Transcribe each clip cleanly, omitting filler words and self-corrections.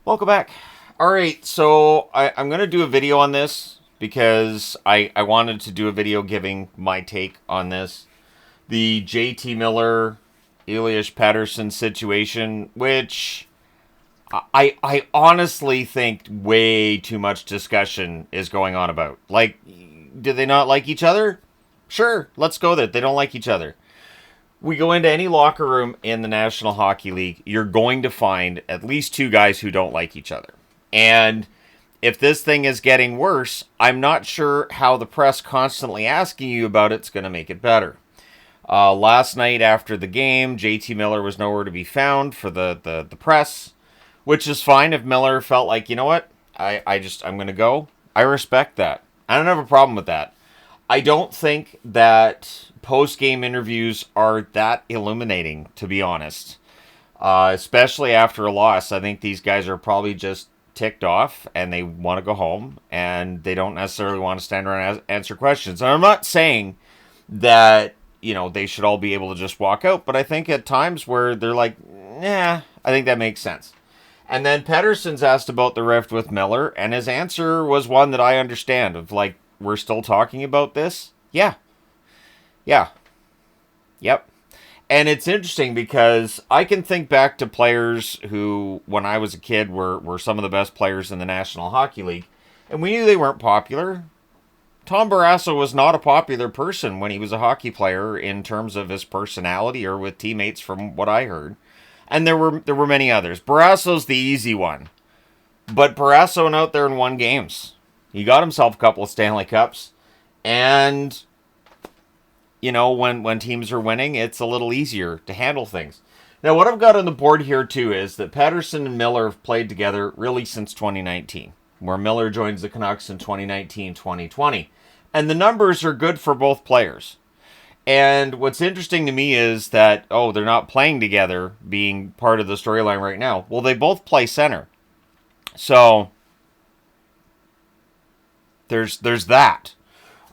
Welcome back. All right, so I'm going to do a video on this because I wanted to do a video giving my take on this. The JT Miller, Miller-Pettersson situation, which I honestly think way too much discussion is going on about. Like, do they not like each other? Sure, let's go there. They don't like each other. We go into any locker room in the National Hockey League, you're going to find at least two guys who don't like each other. And if this thing is getting worse, I'm not sure how the press constantly asking you about it's going to make it better. Last night after the game, JT Miller was nowhere to be found for the press, which is fine if Miller felt like, you know what, I'm going to go. I respect that. I don't have a problem with that. I don't think that post-game interviews are that illuminating, to be honest. Especially after a loss. I think these guys are probably just ticked off and they want to go home and they don't necessarily want to stand around and answer questions. And I'm not saying that, they should all be able to just walk out, but I think at times where they're like, nah, I think that makes sense. And then Pettersson's asked about the rift with Miller, and his answer was one that I understand of like, we're still talking about this? Yeah. Yep. And it's interesting because I can think back to players who, when I was a kid, were some of the best players in the National Hockey League, and we knew they weren't popular. Tom Barrasso was not a popular person when he was a hockey player in terms of his personality or with teammates, from what I heard. And there were many others. Barrasso's the easy one. But Barrasso went out there and won games. He got himself a couple of Stanley Cups. And, when teams are winning, it's a little easier to handle things. Now, what I've got on the board here, too, is that Pettersson and Miller have played together really since 2019, where Miller joins the Canucks in 2019-2020. And the numbers are good for both players. And what's interesting to me is that, they're not playing together, being part of the storyline right now. Well, they both play center. So there's that.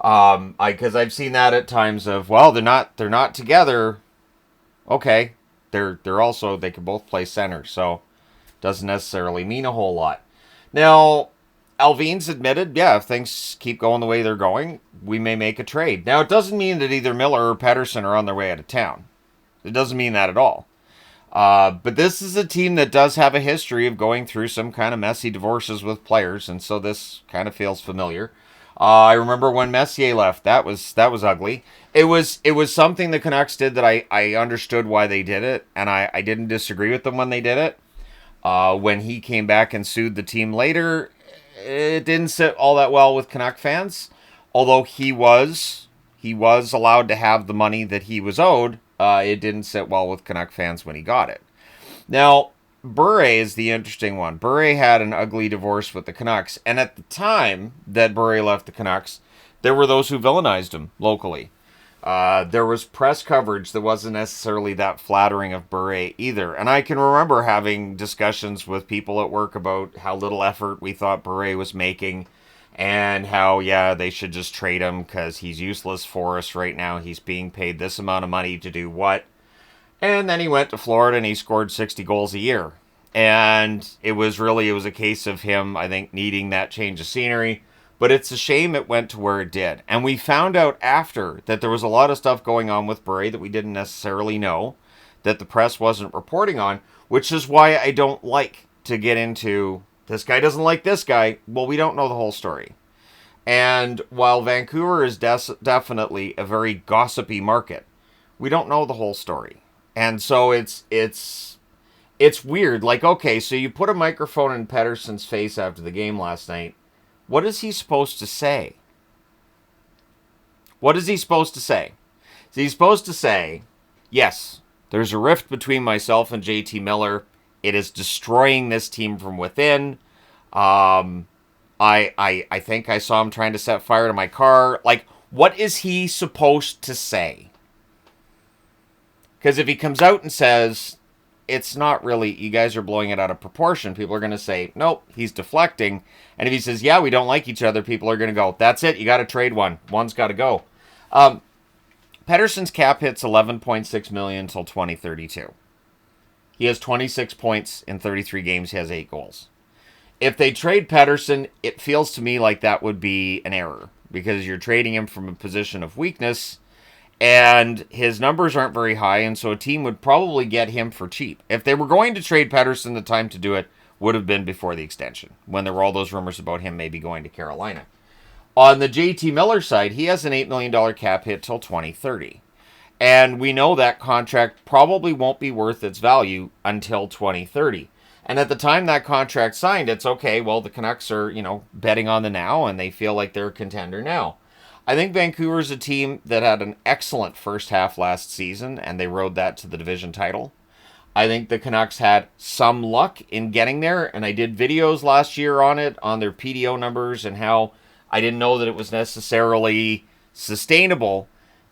Because I've seen that at times of, they're not together. Okay, they're also, they can both play center, so doesn't necessarily mean a whole lot. Now, Alvin's admitted, if things keep going the way they're going, we may make a trade. Now, it doesn't mean that either Miller or Pettersson are on their way out of town. It doesn't mean that at all. But this is a team that does have a history of going through some kind of messy divorces with players, and so this kind of feels familiar. I remember when Messier left. That was ugly. It was something the Canucks did that I understood why they did it, and I didn't disagree with them when they did it. When he came back and sued the team later, it didn't sit all that well with Canuck fans. Although he was allowed to have the money that he was owed, it didn't sit well with Canuck fans when he got it. Now, Bure is the interesting one. Bure had an ugly divorce with the Canucks, and at the time that Bure left the Canucks, there were those who villainized him locally. There was press coverage that wasn't necessarily that flattering of Bure either. And I can remember having discussions with people at work about how little effort we thought Bure was making, and how, they should just trade him because he's useless for us right now. He's being paid this amount of money to do what? And then he went to Florida and he scored 60 goals a year. And it was a case of him, I think, needing that change of scenery. But it's a shame it went to where it did. And we found out after that there was a lot of stuff going on with Bure that we didn't necessarily know, that the press wasn't reporting on, which is why I don't like to get into, this guy doesn't like this guy. Well, we don't know the whole story. And while Vancouver is definitely a very gossipy market, we don't know the whole story. And so it's weird. Like, okay, so you put a microphone in Pettersson's face after the game last night. What is he supposed to say? What is he supposed to say? Is he supposed to say, yes, there's a rift between myself and JT Miller. It is destroying this team from within. I think I saw him trying to set fire to my car. Like, what is he supposed to say? Because if he comes out and says, it's not really, you guys are blowing it out of proportion, people are going to say, nope, he's deflecting. And if he says, we don't like each other, people are going to go, that's it, you got to trade one. One's got to go. Pettersson's cap hits $11.6 million until 2032. He has 26 points in 33 games. He has 8 goals. If they trade Pettersson, it feels to me like that would be an error because you're trading him from a position of weakness and his numbers aren't very high, and so a team would probably get him for cheap. If they were going to trade Pettersson, the time to do it would have been before the extension, when there were all those rumors about him maybe going to Carolina. On the JT Miller side, he has an $8 million cap hit till 2030. And we know that contract probably won't be worth its value until 2030. And at the time that contract signed, it's okay, well, the Canucks are, betting on the now, and they feel like they're a contender now. I think Vancouver's a team that had an excellent first half last season, and they rode that to the division title. I think the Canucks had some luck in getting there, and I did videos last year on it, on their PDO numbers, and how I didn't know that it was necessarily sustainable.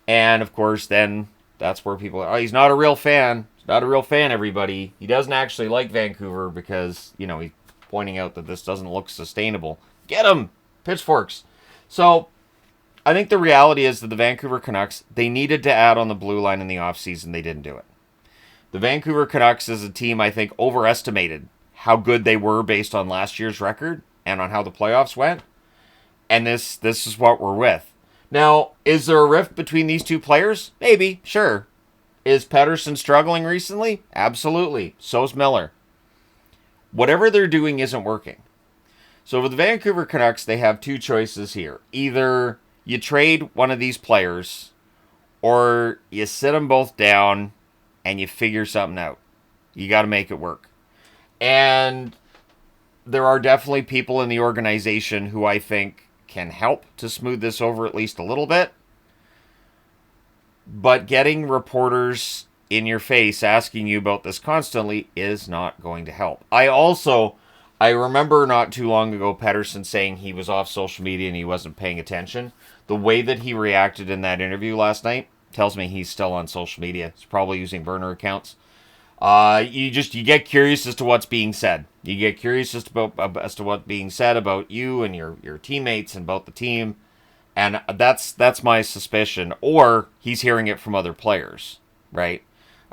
And, of course, then that's where people are, he's not a real fan. He's not a real fan, everybody. He doesn't actually like Vancouver because, he's pointing out that this doesn't look sustainable. Get him! Pitchforks. So, I think the reality is that the Vancouver Canucks, they needed to add on the blue line in the offseason. They didn't do it. The Vancouver Canucks as a team, I think, overestimated how good they were based on last year's record and on how the playoffs went. And this is what we're with. Now, is there a rift between these two players? Maybe, sure. Is Pettersson struggling recently? Absolutely. So's Miller. Whatever they're doing isn't working. So for the Vancouver Canucks, they have two choices here. Either you trade one of these players, or you sit them both down and you figure something out. You got to make it work. And there are definitely people in the organization who I think can help to smooth this over at least a little bit. But getting reporters in your face asking you about this constantly is not going to help. I remember not too long ago Pettersson saying he was off social media and he wasn't paying attention. The way that he reacted in that interview last night tells me he's still on social media. He's probably using burner accounts. You get curious as to what's being said. You get curious as to what's being said about you and your teammates and about the team. And that's my suspicion. Or he's hearing it from other players, right?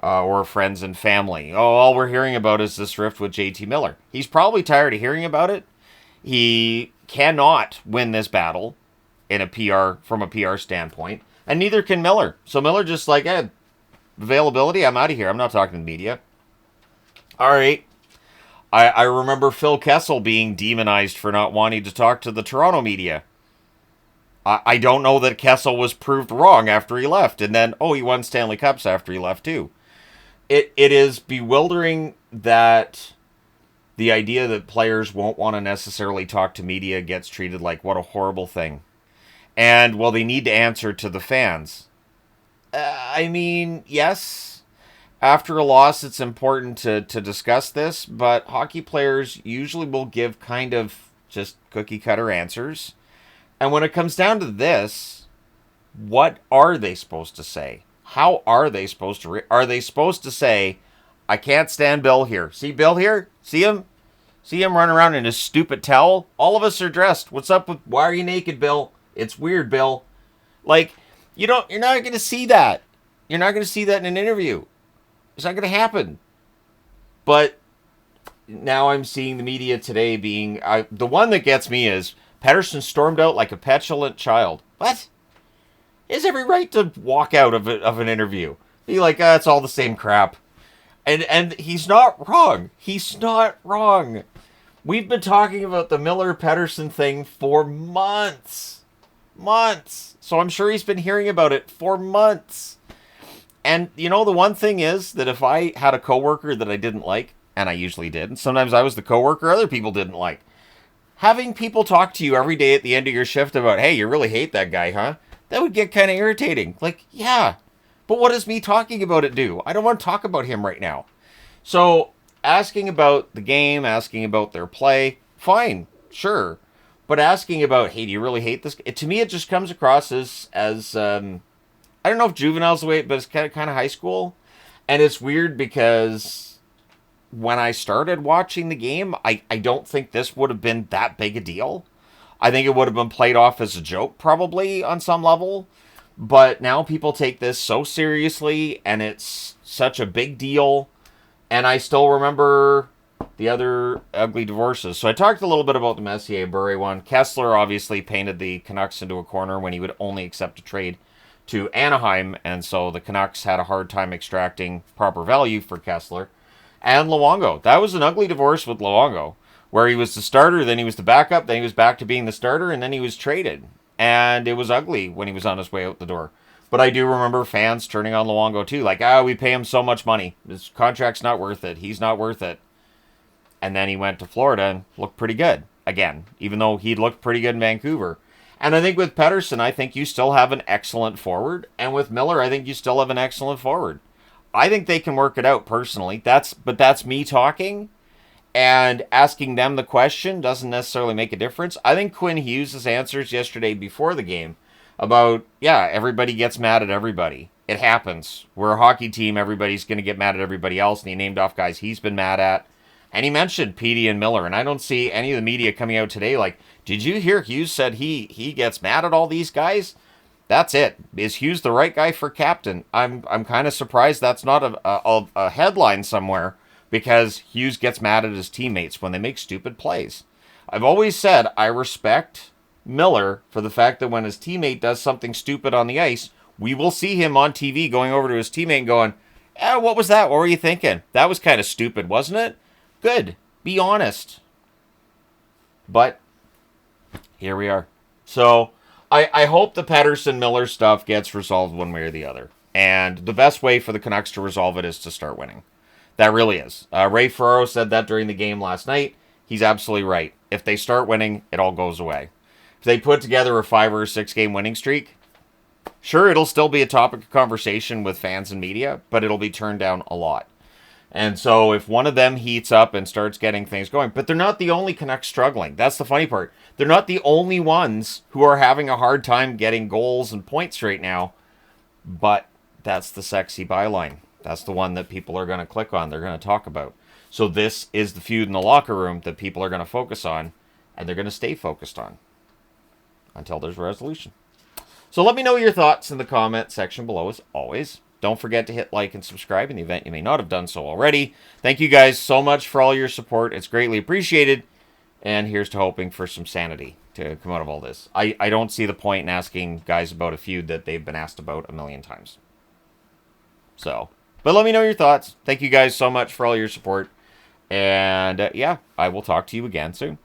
Or friends and family. Oh, all we're hearing about is this rift with JT Miller. He's probably tired of hearing about it. He cannot win this battle from a PR standpoint, and neither can Miller. So Miller just like, availability, I'm out of here. I'm not talking to the media. All right. I remember Phil Kessel being demonized for not wanting to talk to the Toronto media. I don't know that Kessel was proved wrong after he left, and then, he won Stanley Cups after he left too. It is bewildering that the idea that players won't want to necessarily talk to media gets treated like what a horrible thing. And, they need to answer to the fans. Yes, after a loss, it's important to discuss this, but hockey players usually will give kind of just cookie-cutter answers. And when it comes down to this, what are they supposed to say? How are they supposed to... Are they supposed to say, I can't stand Bill here. See Bill here? See him? See him running around in his stupid towel? All of us are dressed. What's up with... Why are you naked, Bill? It's weird, Bill. You're not going to see that. You're not going to see that in an interview. It's not going to happen. But now I'm seeing the media today being... the one that gets me is Pettersson stormed out like a petulant child. What? He has every right to walk out of an interview. Be like, it's all the same crap. And he's not wrong. He's not wrong. We've been talking about the Miller-Pettersson thing for months. So I'm sure he's been hearing about it for months. And, the one thing is that if I had a coworker that I didn't like, and I usually did, and sometimes I was the coworker other people didn't like, having people talk to you every day at the end of your shift about, hey, you really hate that guy, huh? That would get kind of irritating. Yeah, but what does me talking about it do? I don't want to talk about him right now. So asking about the game, asking about their play, fine, sure. But asking about, hey, do you really hate this? To me, it just comes across as I don't know if juvenile's the way, but it's kind of high school. And it's weird because when I started watching the game, I don't think this would have been that big a deal. I think it would have been played off as a joke, probably, on some level. But now people take this so seriously, and it's such a big deal. And I still remember the other ugly divorces. So I talked a little bit about the Messier-Bure one. Kessler obviously painted the Canucks into a corner when he would only accept a trade to Anaheim, and so the Canucks had a hard time extracting proper value for Kessler. And Luongo. That was an ugly divorce with Luongo, where he was the starter, then he was the backup, then he was back to being the starter, and then he was traded. And it was ugly when he was on his way out the door. But I do remember fans turning on Luongo too, like, we pay him so much money. His contract's not worth it. He's not worth it. And then he went to Florida and looked pretty good again, even though he looked pretty good in Vancouver. And I think with Pettersson, I think you still have an excellent forward. And with Miller, I think you still have an excellent forward. I think they can work it out personally. But that's me talking. And asking them the question doesn't necessarily make a difference. I think Quinn Hughes' answers yesterday before the game about, everybody gets mad at everybody. It happens. We're a hockey team. Everybody's going to get mad at everybody else. And he named off guys he's been mad at. And he mentioned Petey and Miller. And I don't see any of the media coming out today like, did you hear Hughes said he gets mad at all these guys? That's it. Is Hughes the right guy for captain? I'm kind of surprised that's not a headline somewhere, because Hughes gets mad at his teammates when they make stupid plays. I've always said I respect Miller for the fact that when his teammate does something stupid on the ice, we will see him on TV going over to his teammate and going, what was that? What were you thinking? That was kind of stupid, wasn't it? Good. Be honest. But here we are. So I hope the Pettersson-Miller stuff gets resolved one way or the other. And the best way for the Canucks to resolve it is to start winning. That really is. Ray Ferraro said that during the game last night. He's absolutely right. If they start winning, it all goes away. If they put together a 5 or 6 game winning streak, sure, it'll still be a topic of conversation with fans and media, but it'll be turned down a lot. And so if one of them heats up and starts getting things going, but they're not the only Canucks struggling. That's the funny part. They're not the only ones who are having a hard time getting goals and points right now, but that's the sexy byline. That's the one that people are going to click on. They're going to talk about. So this is the feud in the locker room that people are going to focus on, and they're going to stay focused on until there's a resolution. So let me know your thoughts in the comment section below, as always. Don't forget to hit like and subscribe in the event you may not have done so already. Thank you guys so much for all your support. It's greatly appreciated. And here's to hoping for some sanity to come out of all this. I don't see the point in asking guys about a feud that they've been asked about a million times. So, but let me know your thoughts. Thank you guys so much for all your support. And I will talk to you again soon.